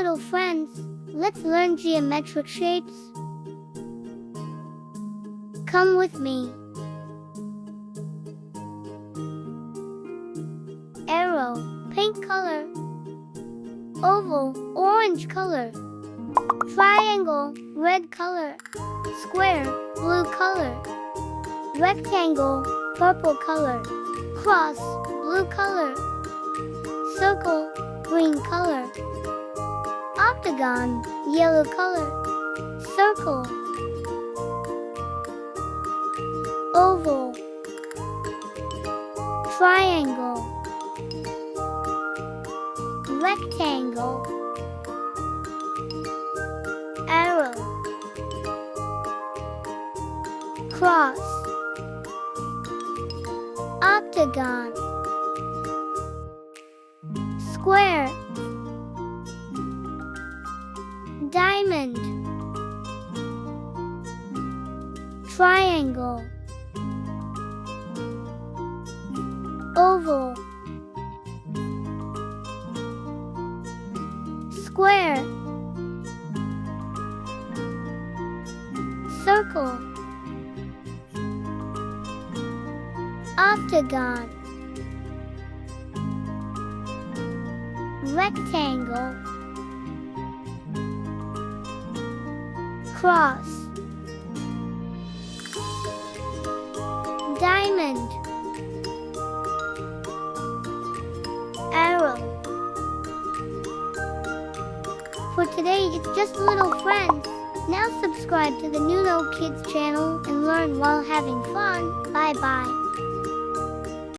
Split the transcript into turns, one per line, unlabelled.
little friends. Let's learn geometric shapes. Come with me. Arrow, pink color. Oval, orange color. Triangle, red color. Square, blue color. Rectangle, purple color. Cross, blue color. Circle, green color. Octagon, yellow color. Circle. Oval. Triangle. Rectangle. Arrow. Cross. Octagon. Square. Diamond. Triangle. Oval. Square. Circle. Octagon. Rectangle. Cross. Diamond. Arrow. For today, it's just little friends. Now subscribe to the Nuno Kids channel and learn while having fun. Bye bye.